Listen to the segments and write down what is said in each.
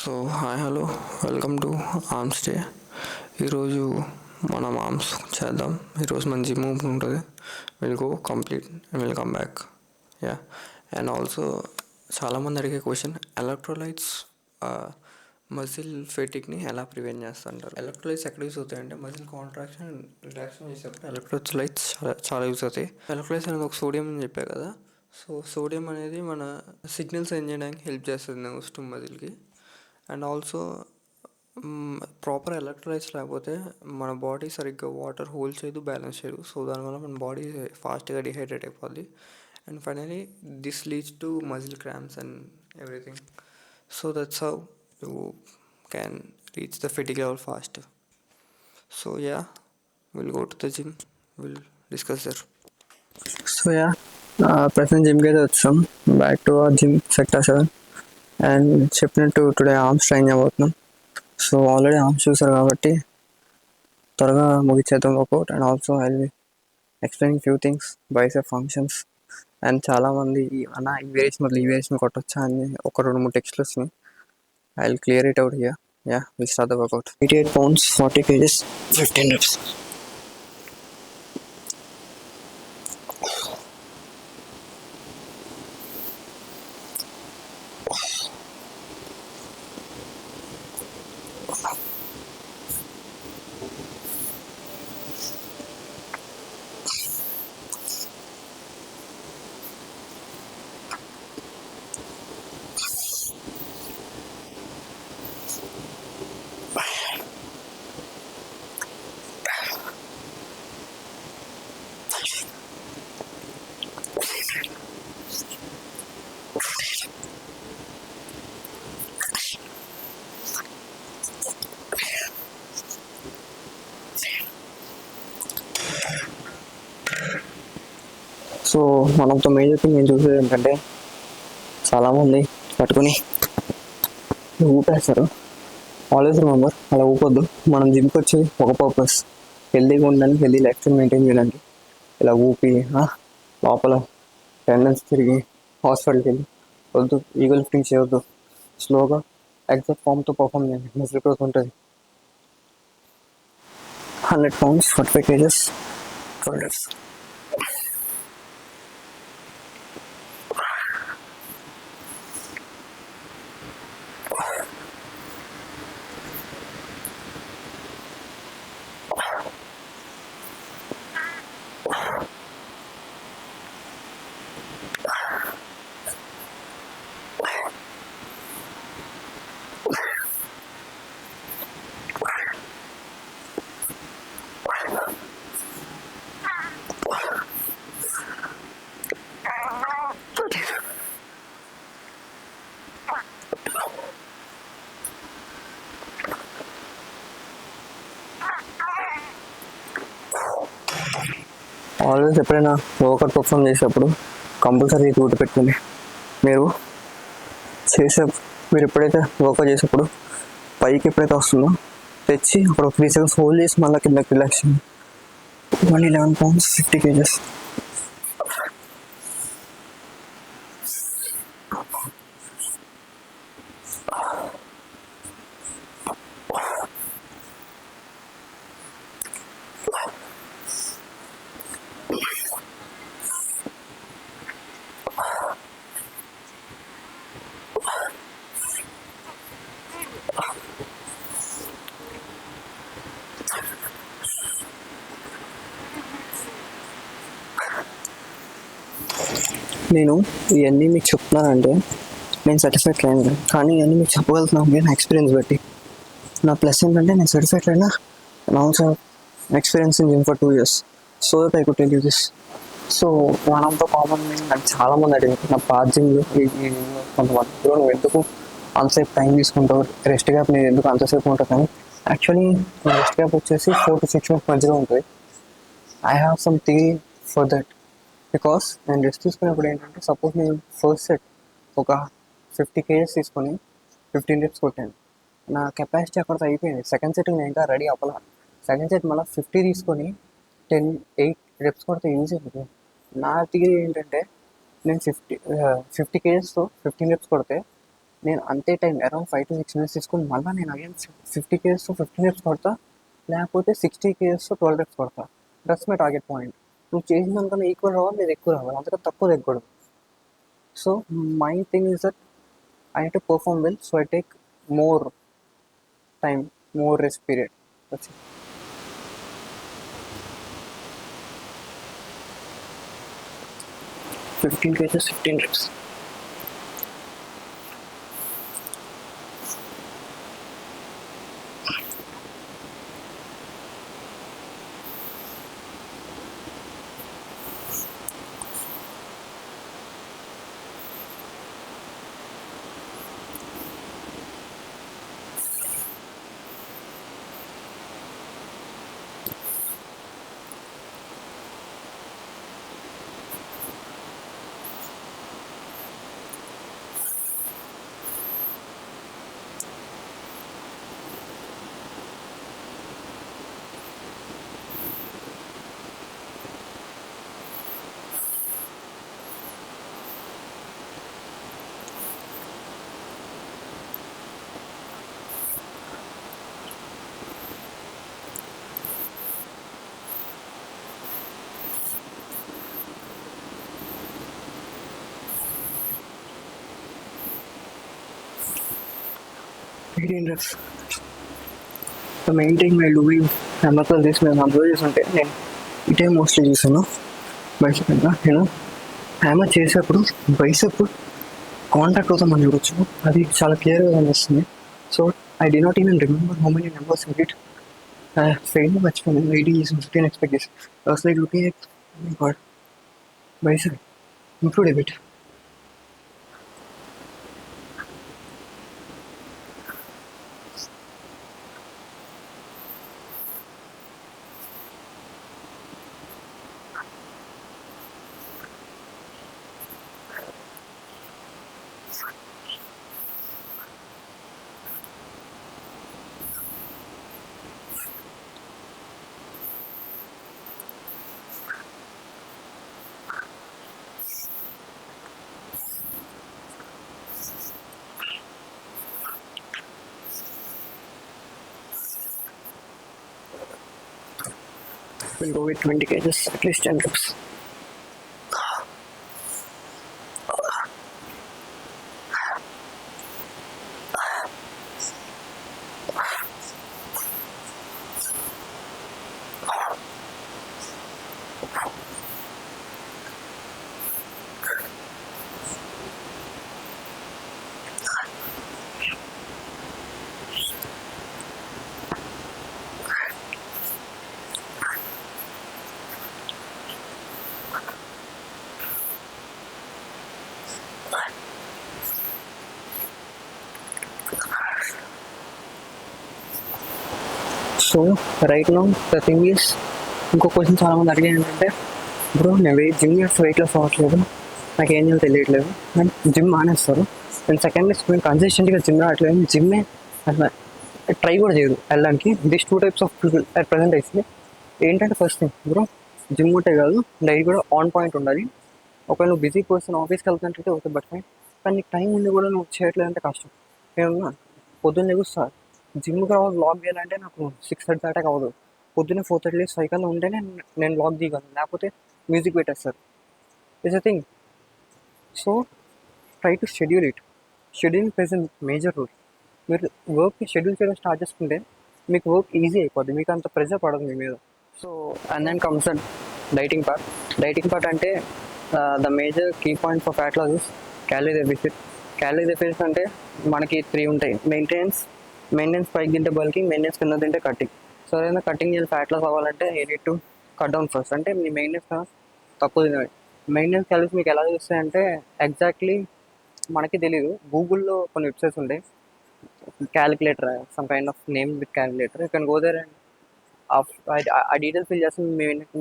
So hi hello welcome to arms day. ఈరోజు మనం arms చేద్దాం. ఈరోజు మన జిమ్ ఉంటుంది. Will go complete and will come back. Yeah and also చాలామంది అడిగే క్వశ్చన్, ఎలక్ట్రోలైట్స్ మజిల్ ఫెటిక్ని ఎలా ప్రివెంట్ చేస్తుంటారు? ఎలక్ట్రోలైట్స్ ఎక్కడ యూస్ అవుతాయి అంటే మజిల్ కాంట్రాక్షన్ రిలాక్షన్ చేసేప్పుడు ఎలక్ట్రోలైట్స్ చాలా యూస్ అవుతాయి. ఎలక్ట్రోలైట్స్ అనేది ఒక సోడియం అని చెప్పా కదా. సో సోడియం అనేది మన సిగ్నల్స్ సెండ్ చేయడానికి హెల్ప్ చేస్తుంది నర్వ్స్ టు మజిల్కి. అండ్ ఆల్సో ప్రాపర్ ఎలక్ట్రోలైట్స్ లేకపోతే మన బాడీ సరిగ్గా వాటర్ హోల్డ్ చేయదు, బ్యాలెన్స్ చేయదు. సో దానివల్ల మన బాడీ ఫాస్ట్గా డిహైడ్రేట్ అయిపోద్ది. And finally this leads to muscle cramps and everything. So that's how you can reach the fatigue level fast. So yeah, will go to the gym, will discuss there. So yeah, present జిమ్కి అయితే వచ్చాం. Back to hour gym sector 7 and చెప్పినట్టు today arms train చేయబోతున్నాం. So already arms చూసారు కాబట్టి త్వరగా ముగిచేద్దాం workout. And also I will explain few things, bicep functions. And చాలామంది అన్న ఈ వేరియేషన్ కొట్టొచ్చా అని ఒక 2-3 టెక్స్ట్లు వచ్చినాయి. I will clear it out here. Yeah, will start the work out. 88 pounds, 40 kgs, 15 reps. So one of the major thing నేను చూసేది ఏంటంటే, చాలామంది పట్టుకుని ఊపేస్తారు. ఆల్వేస్ రిమెంబర్, అలా ఊపొద్దు. మనం జిమ్కి వచ్చేది ఒక పర్పస్, హెల్దీగా ఉండడానికి, హెల్దీ లైఫ్ స్టైల్ మెయింటైన్ చేయడానికి. ఇలా ఊపి లోపల టెండెన్స్ తిరిగి హాస్పిటల్కి వెళ్ళి వద్దు. ఈగో లిఫ్టింగ్ చేయొద్దు. స్లోగా ఎగ్జాక్ట్ ఫామ్తో పర్ఫామ్ చేయండి. మజిల్ గ్రోత్ ఉంటుంది. 100 pounds, 45 kgs, 12 reps. ఆల్వేస్ ఎప్పుడైనా వర్కౌట్ పర్ఫామ్ చేసేటప్పుడు కంపల్సరీ గుర్తుపెట్టుకోండి, మీరు ఎప్పుడైతే వర్కౌట్ చేసేటప్పుడు పైకి ఎప్పుడైతే వస్తుందో తెచ్చి అక్కడ 3 seconds హోల్డ్ చేసి మళ్ళీ కిందకి రిలాక్స్ చేయండి. 11 pounds, 50 kgs. నేను ఇవన్నీ మీకు చెప్తున్నానంటే నేను సర్టిఫైడ్ ట్రైనర్, కానీ ఇవన్నీ మీకు చెప్పగలుగుతున్నాను నా ఎక్స్పీరియన్స్ బట్టి. నా ప్లస్ ఏంటంటే నేను certified trainer and also experience in gym for 2 years. So that I could tell you this. So one of the common నాకు చాలామంది అడిగారు, నా పాత జిమ్లో కొంతమంది నువ్వు ఎందుకు అంతసేపు టైం తీసుకుంటావు, రెస్ట్ గ్యాప్ నేను ఎందుకు అంతసేపు ఉంటుంది కానీ యాక్చువల్లీ నా రెస్ట్ గ్యాప్ వచ్చేసి 4 to 6 months మధ్యలో ఉంటుంది. I have some thing for that. Because నేను రెస్ట్ తీసుకునేప్పుడు ఏంటంటే, సపోజ్ నేను ఫస్ట్ సెట్ ఒక 50 kgs తీసుకొని 15 reps కొట్టాను. నా కెపాసిటీ అక్కడితో అయిపోయింది. సెకండ్ సెట్కి నేను ఇంకా రెడీ అవ్వాల. సెకండ్ సెట్ మళ్ళీ 50 తీసుకొని 8 reps కొడితే ఈజీ అవుతుంది. నా థియరీ ఏంటంటే, నేను 50 kgsతో 15 reps కొడితే నేను అంతే టైం అరౌండ్ 5 to 6 minutes తీసుకుని మళ్ళీ నేను అగైన్ 50 kgs 15 reps కొడతా, లేకపోతే 60 kgs 12 reps కొడతా. That's my target point. నువ్వు చేసిన దానికన్నా ఈక్వల్ రావాలి, లేదు ఎక్కువ రావాలి, అంతకన్నా తక్కువ తగ్గకూడదు. So my thing is that I need to perform well, so I take more time, more rest period. That's it. 15 kgs 15 reps. reps. The main thing while doing hammer curl this మేము observe చేస్తుంటే నేను ఇటే mostly చూసాను bicep మీద. నేను hammer చేసేటప్పుడు bicep contact అవుతాం మనం చూడొచ్చు, అది చాలా క్లియర్గా కనిపిస్తుంది. So I did not even remember how many numbers in it. Fail మర్చిపోయాను. 80 చేసి 15 ఎక్స్పెక్ట్ చేసి was like looking at God bicep include a bit. We'll go with 20 kgs, at least 10 reps. So right now the thing is, ఇంకో question చాలామంది అడిగారు ఏంటంటే, bro నేను gym చేస్తే weight loss అవ్వట్లేదు, నాకు ఏం చేయాలో తెలియట్లేదు, అండ్ జిమ్ మానేస్తారు. నేను సెకండ్ నేను కన్సిస్టెంట్గా జిమ్ రావట్లేదు, జిమ్మే అట్లా ట్రై కూడా చేయదు వెళ్ళడానికి. This 2 types of people at present అయితే ఏంటంటే, ఫస్ట్ థింగ్ బ్రో జిమ్ ఉంటే కాదు, డైట్ కూడా ఆన్ పాయింట్ ఉండాలి. ఒకవేళ నువ్వు బిజీ పర్సన్ ఆఫీస్కి వెళ్తుంటే ఓకే బట్ ఫైన్, కానీ నీకు టైం ఉండి కూడా నువ్వు చేయట్లేదంటే కష్టం. నేను పొద్దున్న లెగుస్తా, జిమ్కి రావాలి లాగ్ చేయాలంటే నాకు 6:30 దాటాక అవ్వదు. పొద్దున్నే 4:30 సైకిల్లో ఉంటేనే నేను లాగ్ దిగలను, లేకపోతే మ్యూజిక్ పెట్టేస్తారు. It's a thing. So try to schedule it. Scheduling plays major role. మీరు వర్క్కి షెడ్యూల్ చేయడం స్టార్ట్ చేసుకుంటే మీకు వర్క్ ఈజీ అయిపోద్ది, మీకు అంత ప్రెజర్ పడదు మీ మీద. So and then comes the dieting part. Dieting part అంటే the major key point for fat loss is calorie deficit. Calorie deficit అంటే మనకి 3 ఉంటాయి. మెయింటెనెన్స్ పైకి తింటే బల్కింగ్, మెయింటెనెన్స్ కింద తింటే కటింగ్. సో ఏదైనా కటింగ్ చేసి ఫ్యాట్ లాస్ అవ్వాలంటే you need to cut down first. అంటే మీ మెయింటెనెన్స్ తక్కువ తినాలి. మెయింటెనెన్స్ క్యాలరీస్ మీకు ఎలా తెలుస్తాయంటే ఎగ్జాక్ట్లీ మనకి తెలియదు. గూగుల్లో కొన్ని వెబ్సైట్స్ ఉంటాయి, calculator, some kind of name with calculator. You can go there and ఆ డీటెయిల్స్ ఫిల్ చేస్తే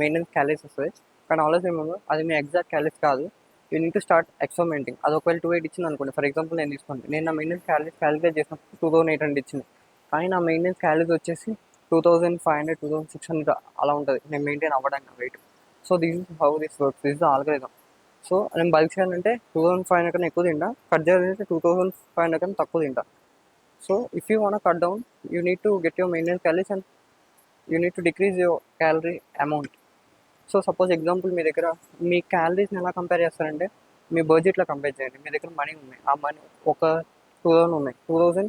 మెయింటెనెన్స్ క్యాలరీస్ వస్తాయి. కానీ ఆలోచన ఏమో అది మీ ఎగ్జాక్ట్ క్యాలరీస్ కాదు. You need to start experimenting. అది ఒకవేళ 2:8 ఇచ్చింది అనుకోండి, ఫర్ ఎగ్జాంపుల్ నేను తీసుకోండి, నేను నా మెయింటెనెన్స్ క్యాలరీస్ క్యాలిక్యులేట్ చేసినప్పుడు 2800 ఇచ్చింది, కానీ నా మెయింటెనెన్స్ క్యాలరీస్ వచ్చేసి 2500 2600 అలా ఉంటుంది నేను మెయింటైన్ అవ్వడానికి weight. So this is how this works, this is the algorithm. So నేను బల్క్ చేయాలంటే 2500 కన్నా ఎక్కువ తింటా, కట్ చేయాలంటే 2500 కన్నా తక్కువ తింటా. So if you want cut down, you need to get your maintenance calories and you need to decrease your calorie amount. So suppose example మీ దగ్గర మీ క్యాలరీస్ని ఎలా కంపేర్ చేస్తారంటే మీ బడ్జెట్లో కంపేర్ చేయండి. మీ దగ్గర మనీ ఉన్నాయి, ఆ మనీ ఒక 2000 ఉన్నాయి, 2000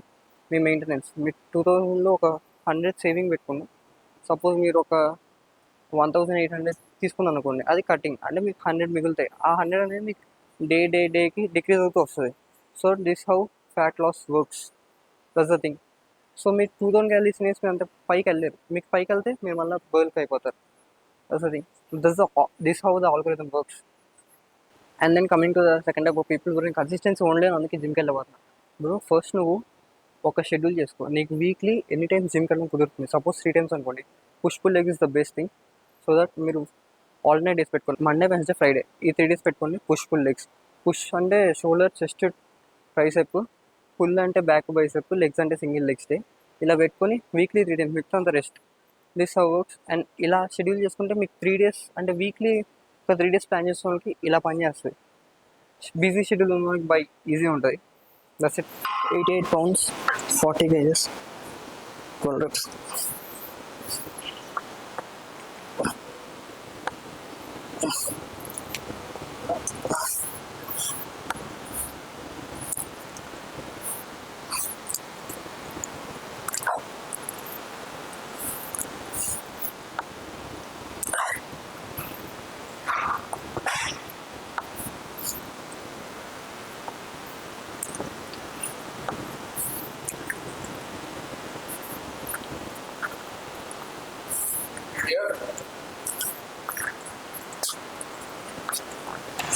మీ మెయింటెనెన్స్, మీ 2000లో ఒక 100 సేవింగ్ పెట్టుకోండి. సపోజ్ మీరు ఒక 1800 తీసుకున్నాను అనుకోండి, అది కటింగ్ అంటే మీకు 100 మిగులుతాయి. ఆ 100 అనేది మీకు డేకి డిక్రీజ్ అవుతూ వస్తుంది. So this how fat loss works, that's the thing. So మీరు 2000 క్యాలరీస్ వేసి మీరు అంత పైకి వెళ్ళలేరు. మీకు పైకి వెళ్తే మీరు మళ్ళీ బర్ల్కి అయిపోతారు. That's the thing. This how the algorithm works. And then coming to the second type of people గురించి కన్సిస్టెన్సీ ఓన్లీ అందుకే జిమ్కి వెళ్ళబోతున్నా. బ్రో ఫస్ట్ నువ్వు ఒక షెడ్యూల్ చేసుకో. నీకు వీక్లీ ఎనీ టైమ్స్ జిమ్కి వెళ్ళడం కుదురుతుంది. సపోజ్ 3 times అనుకోండి. Push pull leg is the best thing. So that మీరు ఆల్టర్నేట్ డేస్ పెట్టుకోండి. మండే, వెన్స్డే, ఫ్రైడే ఈ 3 days పెట్టుకోండి పుష్ పుల్ లెగ్స్. పుష్ అంటే షోల్డర్, చెస్ట్, ట్రైసెప్. పుల్ అంటే బ్యాక్, బైసెప్. లెగ్స్ అంటే సింగిల్ లెగ్స్ డే. ఇలా పెట్టుకొని వీక్లీ 3 times మిగతా అంత rest. This how works. And ఇలా షెడ్యూల్ చేసుకుంటే మీకు 3 days అంటే వీక్లీ ఒక 3 days ప్లాన్ చేసిన వాళ్ళకి ఇలా పని చేస్తుంది. బిజీ షెడ్యూల్ ఉన్న వాళ్ళకి బై ఈజీ ఉంటుంది. That's it. 88 pounds, 40 kgs, 12 reps.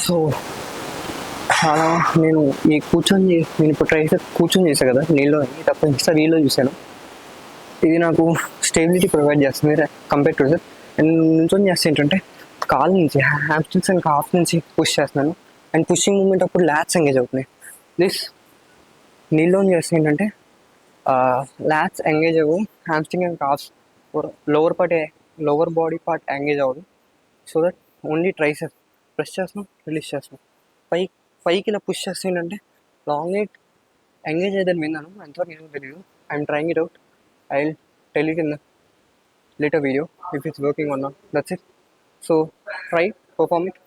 So చాలా నేను ఇప్పుడు ట్రైసెప్ కూర్చొని చేశాను కదా నీళ్ళు, తప్ప ఇన్స్టా రీల్లో చూశాను. ఇది నాకు స్టెబిలిటీ ప్రొవైడ్ చేస్తుంది కంపేర్ టు అండ్ నుంచొని చేస్తే ఏంటంటే కాల్ నుంచి హ్యామ్స్ట్రింగ్స్ అండ్ కాఫ్ నుంచి పుష్ చేస్తున్నాను. అండ్ పుషింగ్ మూమెంట్ అప్పుడు ల్యాట్స్ ఎంగేజ్ అవుతున్నాయి. దిస్ నీళ్ళు చేస్తే ఏంటంటే ల్యాట్స్ ఎంగేజ్ అవ్వు, hamstring and calves lower body part engage అవ్వదు. So that only tricep press చేస్తున్నాం, రిలీజ్ చేస్తున్నాం. పైకి ఇలా పుష్ చేస్తే ఏంటంటే లాంగ్ ఎయిట్ ఎంగేజ్ అయితే విన్నాను, ఎంతవరకు నేను తెలియదు. I'm trying it out. I will tell it in the later video if it's working or not. That's it. So try, perform it.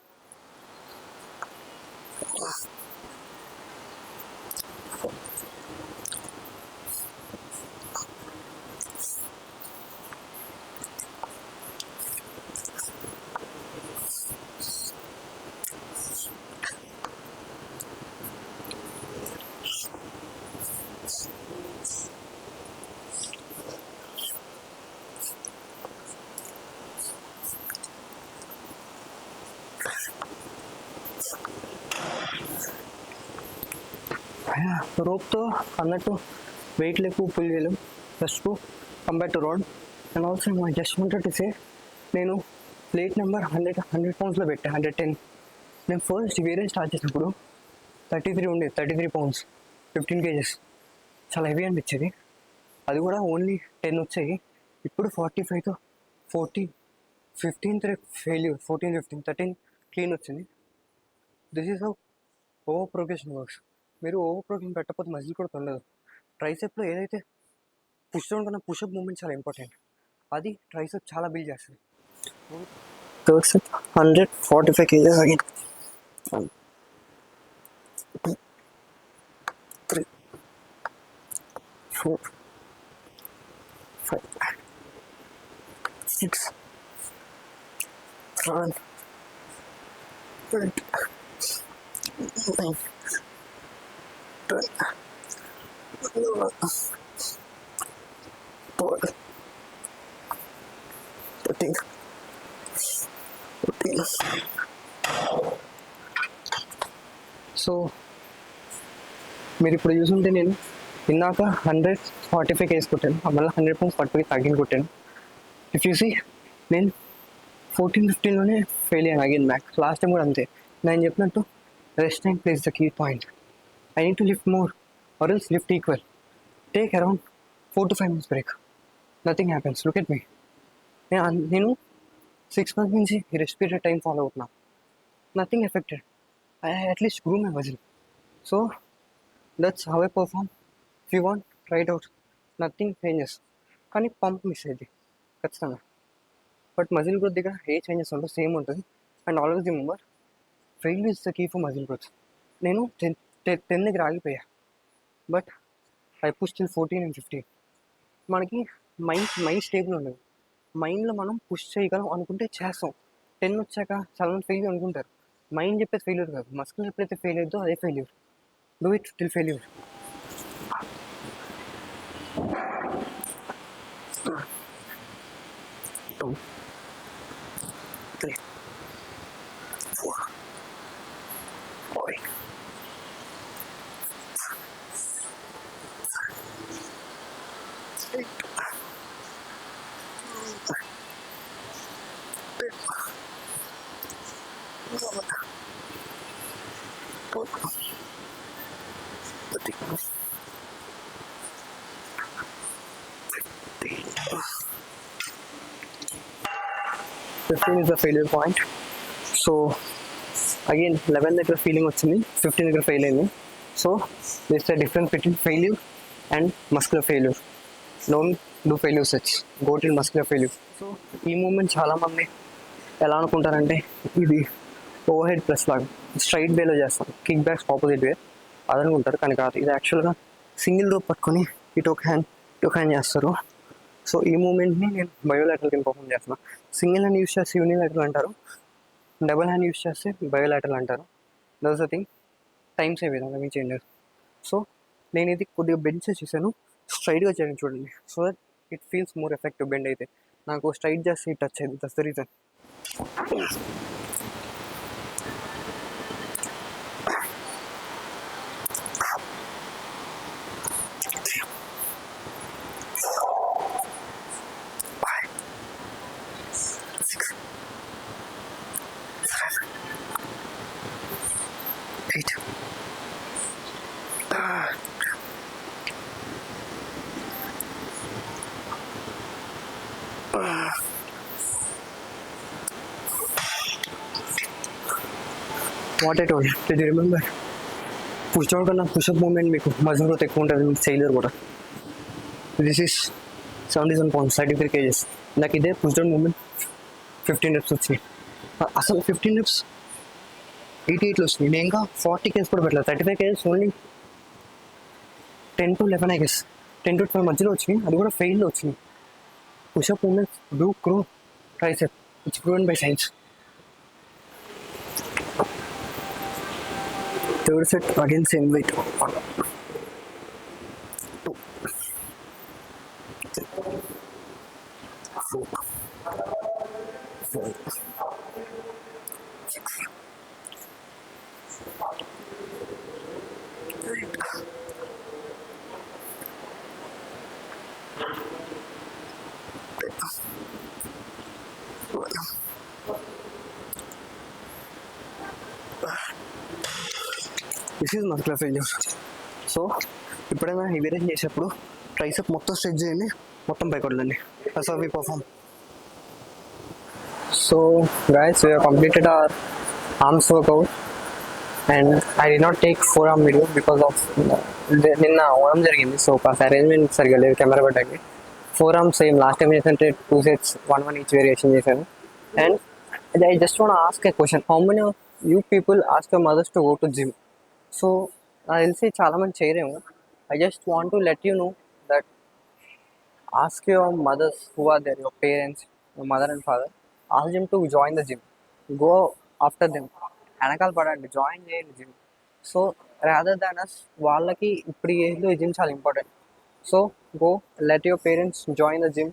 రోప్తో అన్నట్టు వెయిట్ ఎక్కువ పుల్ చేయలేం just compare to rod. And also my just wanted to say, నేను plate number 100 poundsలో పెట్టా, 110. నేను first వేరే start చేసినప్పుడు 33 ఉండేది, 33 pounds, 15 kgs. చాలా హెవీ అనిపించేది. అది కూడా ఓన్లీ 10 వచ్చాయి. ఇప్పుడు 45తో 14, 15th ఫెయిల్యూర్, 14, 15, 13 క్లీన్ వచ్చింది. This is how over progression works. మీరు ఓవర్ ప్రోగ్రెషన్ పెట్టకపోతే మజిల్ కూడా తొండదు. ట్రైసెప్లో ఏదైతే పుష్ డౌన్ కన్నా పుషప్ మూమెంట్ చాలా ఇంపార్టెంట్. అది ట్రైసెప్ చాలా బిల్డ్ చేస్తుంది. Third set 145 kgs again. 1, 2, 3, 4, 5, 6, 7, 8, 9, 10, 11, 12, 13, 14. So మీరు ఇప్పుడు చూసుంటే నేను ఇందాక 145 kgs కొట్టాను, మళ్ళీ 100.45 తగ్గిన కొట్టాను. ఇఫ్ యూ సీ నేను 14, 15లోనే ఫెయిల్ అయ్యాను అగైన్ బ్యాక్. లాస్ట్ టైం కూడా అంతే. నేను చెప్పినట్టు rest time plays the key point. I need to lift more or else lift equal. Take around 4 to 5 minutes break. Nothing happens. Look at me. నేను 6 months నుంచి respiratory time follow అవుతున్నా. Nothing affected. I at least grew my muscle. So that's how I perform. If you want, try it out. Nothing changes. కానీ pump miss అయింది ఖచ్చితంగా. But muscle growth దగ్గర ఏ changes ఉండవు, same ఉంటుంది. And always remember, failure is the key for muscle growth. నేను 10 దగ్గర ఆగిపోయా, but I push till 14 and 15. మనకి మైండ్ స్టేబుల్ ఉండదు. మైండ్లో మనం పుష్ చేయగలం అనుకుంటే చేస్తాం. 10 వచ్చాక చాలా ఫెయిల్యూర్ అనుకుంటారు. మైండ్ చెప్పేది ఫెయిల్యూర్ కాదు, మస్కుల్ ఎప్పుడైతే ఫెయిల్ అవుతుందో అదే failure. Do it till failure. 2, 3, 4, 5, 8, 15 is the failure point. So again 11 దగ్గర ఫీలింగ్ వచ్చింది, 15 దగ్గర ఫెయిల్ అయింది. So this the difference between failure and muscular failure. Don't do failure sets, go till muscular failure. So ఈ moment చాలామంది ఎలా అనుకుంటారంటే ఇది over head plus లాగా straight వేలో చేస్తాం, కిక్ బ్యాక్స్ ఆపోజిట్ వే అది అనుకుంటారు. కానీ కాదు, ఇది యాక్చువల్గా సింగిల్ రోప్ పట్టుకొని ఇటు ఒక హ్యాండ్ చేస్తారు. సో ఈ మూమెంట్ని నేను బయోలాటరల్ కింద పర్ఫామ్ చేస్తున్నాను. సింగిల్ హ్యాండ్ యూస్ చేస్తే యూనిలాటరల్ అంటారు, డబుల్ హ్యాండ్ యూస్ చేస్తే బయోలాటరల్ అంటారు. That's the thing. Time save విధంగా మీ చేంజ్. సో నేను ఇది కొద్దిగా బెండ్ చేసేసాను, స్ట్రైట్గా చేయండి చూడండి. So that it feels more effective. Bend అయితే నాకు స్ట్రైట్ చేస్తే టచ్ అయింది, that's the reason. What I told, did you remember? Push down కన్నా పుషప్ మూమెంట్ మీకు మజిల్ గ్రోత్ ఎక్కువ ఉంటుంది, మీకు ఫెయిల్యూర్ కూడా. This is 77 pounds, 33 kgs. నాకు ఇదే పుష్ డౌన్ మూమెంట్ 15 reps వచ్చినాయి. అసలు 15 reps 88లో వచ్చినాయి. నేను ఇంకా 40 kgs కూడా పెట్టలేదు, 35 kgs only 10 to 11 I guess, 10 to 12 మధ్యలో వచ్చినాయి. అది కూడా ఫెయిల్లో వచ్చినాయి. Pushup movements do grow tricep, it's grown by science. Third set again same weight. 1, 2, 3, 4, 5, 6, 8. This is muscular failure. So ఎప్పుడైనా హెవీ రేంజ్ చేసేటప్పుడు ట్రైసెప్ మొత్తం స్ట్రెచ్ చేయండి, మొత్తం పైకి వదలండి. That's how we perform. So guys, we have completed our arms workout and I did not take forearm video because of నిన్న ఓరం జరిగింది. సో కాస్త అరేంజ్మెంట్ సరిగా లేదు కెమెరా పెట్టడానికి. Forearms same last time చేసినట్టే 2 sets 1 ఈచ్ వేరియేషన్ చేశాను. And I just want ask a question, how many of you people ask your mothers to go to gym? So నాకు తెలిసి చాలామంది చేయరేమో. I just want to let you know that ask your mothers who are there, your parents, your mother and father, ask them to join the gym. Go after them, వెనకాల పడండి, join చేయండి gym. So rather than అస్, వాళ్ళకి ఇప్పుడు ఈ ఏజ్లో ఈ gym చాలా important. So go let your parents join the gym,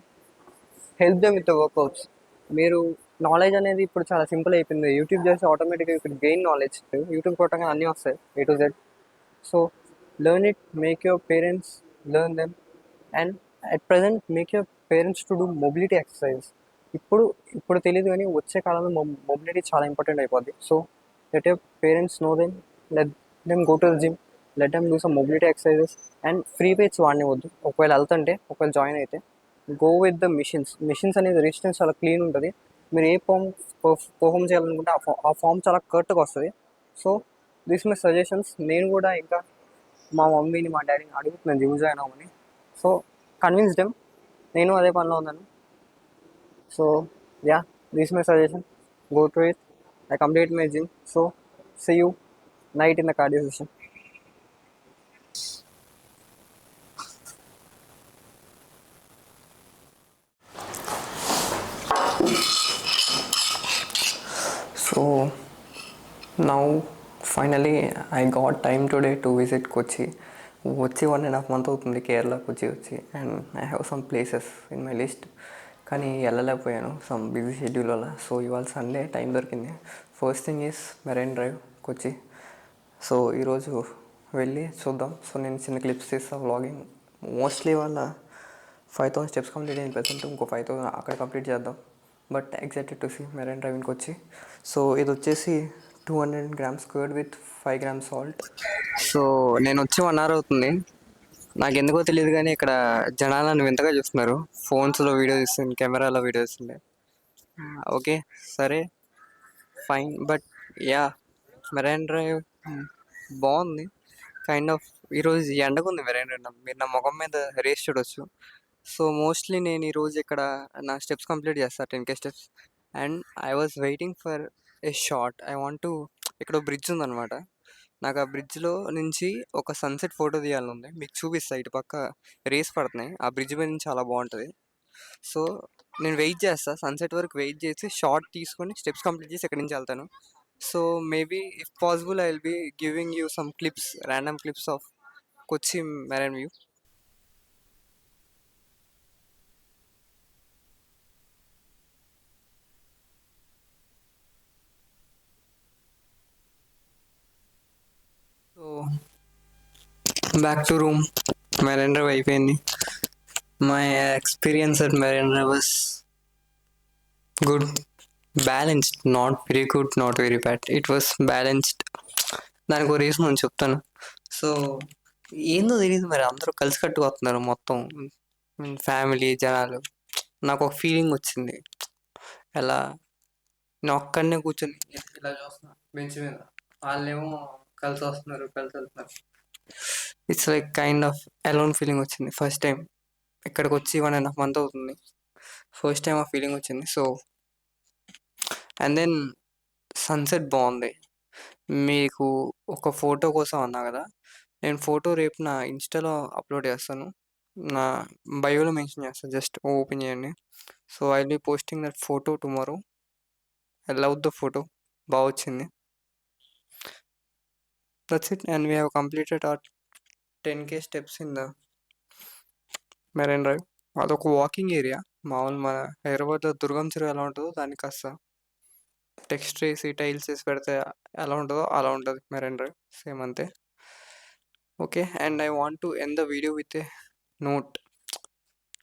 help them with the workouts. మీరు నాలెడ్జ్ అనేది ఇప్పుడు చాలా సింపుల్ అయిపోయింది. యూట్యూబ్ చేస్తే ఆటోమేటిక్గా ఇప్పుడు గెయిన్ నాలెడ్జ్, యూట్యూబ్ కొట్టగానే అన్నీ వస్తాయి A to Z. So learn it, make your parents learn them, and at present make your parents to do mobility exercise. ఇప్పుడు తెలియదు కానీ వచ్చే కాలంలో మొబిలిటీ చాలా ఇంపార్టెంట్ అయిపోద్ది. So let your parents know them, let them go to the gym, let them do some mobility exercises. And free weights వాడనివద్దు. ఒకవేళ వెళ్తుంటే, ఒకవేళ జాయిన్ అయితే గో విత్ ద మిషన్స్ అనేది రెసిస్టెన్స్ చాలా క్లీన్ ఉంటుంది. మీరు ఏ ఫామ్ పర్ఫామ్ చేయాలనుకుంటే ఆ ఫామ్ చాలా కరెక్ట్గా వస్తుంది. So this my suggestions. నేను కూడా ఇంకా మా మమ్మీని మా డాడీని అడుగుతున్నాను జిమ్ జాయిన్ అవ్వమని. So convince them. నేను అదే పనిలో ఉన్నాను. So yeah, this my suggestion. Go to it. I complete my gym. So see you night in the cardio session. So now finally I got time today to visit Kochi. వచ్చి 1.5 month అవుతుంది కేరళ కొచ్చి వచ్చి, and I have some places in my list, కానీ వెళ్ళలేకపోయాను some busy schedule వల్ల. So ఇవాళ Sunday time దొరికింది. First thing is marine drive Kochi. So ఈరోజు వెళ్ళి చూద్దాం. సో నేను చిన్న క్లిప్స్ తీస్తా వ్లాగింగ్. మోస్ట్లీ వాళ్ళ 5,000 స్టెప్స్ కంప్లీట్ అయిన ప్రజెంట్ ఇంకో 5,000 అక్కడ కంప్లీట్ చేద్దాం. But excited to see marine డ్రైవింగ్కి వచ్చి. సో ఇది వచ్చేసి 200 grams curd with 5 grams salt. So నేను వచ్చి 1 hour అవుతుంది. నాకు ఎందుకో తెలియదు కానీ ఇక్కడ జనాలు నన్ను వింతగా చూస్తున్నారు. ఫోన్స్లో వీడియో తీస్తుంది, కెమెరాలో వీడియో తీస్తుంది. ఓకే సరే fine. But yeah, marine drive బాగుంది కైండ్ ఆఫ్. ఈరోజు ఎండగా ఉంది మెరైన్ డ్రైవ్. మీరు నా ముఖం మీద రేస్ చూడొచ్చు. సో మోస్ట్లీ నేను ఈరోజు ఇక్కడ నా స్టెప్స్ కంప్లీట్ చేస్తాను, 10K steps. And I was waiting for a short. I want to, ఇక్కడ బ్రిడ్జ్ ఉందన్నమాట. నాకు ఆ బ్రిడ్జ్లో నుంచి ఒక సన్సెట్ ఫోటో తీయాలని ఉంది. మీకు చూపిస్తా, ఇటు పక్క రేస్ పడుతున్నాయి, ఆ బ్రిడ్జ్ మీద నుంచి చాలా బాగుంటుంది. సో నేను వెయిట్ చేస్తా, సన్సెట్ వరకు వెయిట్ చేసి షార్ట్ తీసుకొని స్టెప్స్ కంప్లీట్ చేసి ఎక్కడి నుంచి వెళ్తాను. So maybe if possible I will be giving you some clips, random clips of Kochi marine view. So back to room. Marine drive అయిపోయింది. My experience at marine drive was good, balanced, not very good, not very bad. It was balanced. దానికి ఒక reason నేను చెప్తాను. So ఏందో తెలియదు మరి, అందరూ కలిసి కట్టుకొస్తున్నారు మొత్తం, ఫ్యామిలీ జనాలు. నాకు ఒక ఫీలింగ్ వచ్చింది, ఎలా నేను ఒక్కడనే కూర్చొని ఇలా చూస్తున్నా బెంచ్ మీద, వాళ్ళేమో కలిసి వస్తున్నారు, కలిసి వెళ్తున్నారు. It's like kind of alone feeling వచ్చింది ఫస్ట్ టైం. ఇక్కడికి వచ్చి 1.5 month అవుతుంది. ఫస్ట్ టైం ఆ ఫీలింగ్ వచ్చింది. సో అండ్ దెన్ సన్సెట్ బాగుంది. మీకు ఒక ఫోటో కోసం అన్నా కదా, నేను ఫోటో రేపు నా ఇన్స్టాలో అప్లోడ్ చేస్తాను, నా బయోలో మెన్షన్ చేస్తాను, జస్ట్ ఓపెన్ చేయండి. So I will be posting that photo tomorrow. I love the photo, బాగా వచ్చింది. That's it. And we have completed our 10K steps in the Marine Drive. అదొక వాకింగ్ ఏరియా. మామూలు మన హైదరాబాద్లో దుర్గం చెరువు ఎలా ఉంటుందో దానికి కాస్త టెక్స్ట్ వేసి టైల్స్ వేసి పెడితే ఎలా ఉంటుందో అలా ఉంటుంది మెరైన్ డ్రైవ్, సేమ్ అంతే. Okay, and I want to end the video with a note.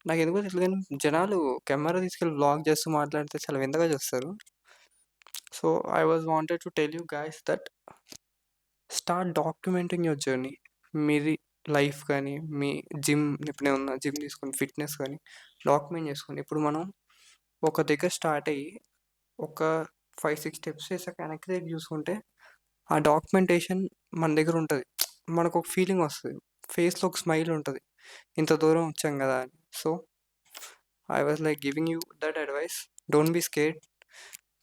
నాకు ఎందుకో తెలియదు కానీ జనాలు కెమెరా తీసుకెళ్ళి బ్లాగ్ చేస్తూ మాట్లాడితే చాలా వింతగా చూస్తారు. So I was wanted to tell you guys that start documenting your journey. మీది లైఫ్ కానీ, మీ జిమ్ ఇప్పుడు ఏమన్నా జిమ్ తీసుకొని ఫిట్నెస్ కానీ డాక్యుమెంట్ చేసుకోండి. ఇప్పుడు మనం ఒక దగ్గర స్టార్ట్ అయ్యి ఒక 5-6 స్టెప్స్ వేసాక వెనక్కి దగ్గర చూసుకుంటే ఆ డాక్యుమెంటేషన్ మన దగ్గర ఉంటుంది. మనకు ఒక ఫీలింగ్ వస్తుంది, ఫేస్లో ఒక స్మైల్ ఉంటుంది, ఇంత దూరం వచ్చాం కదా అని. So I was like giving you that advice. Don't be scared.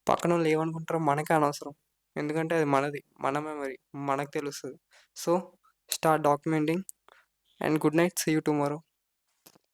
పక్కన వాళ్ళు ఏమనుకుంటారో మనకే అనవసరం, ఎందుకంటే అది మనది, మన మెమరీ, మనకు తెలుస్తుంది. So start documenting. And good night, see you tomorrow.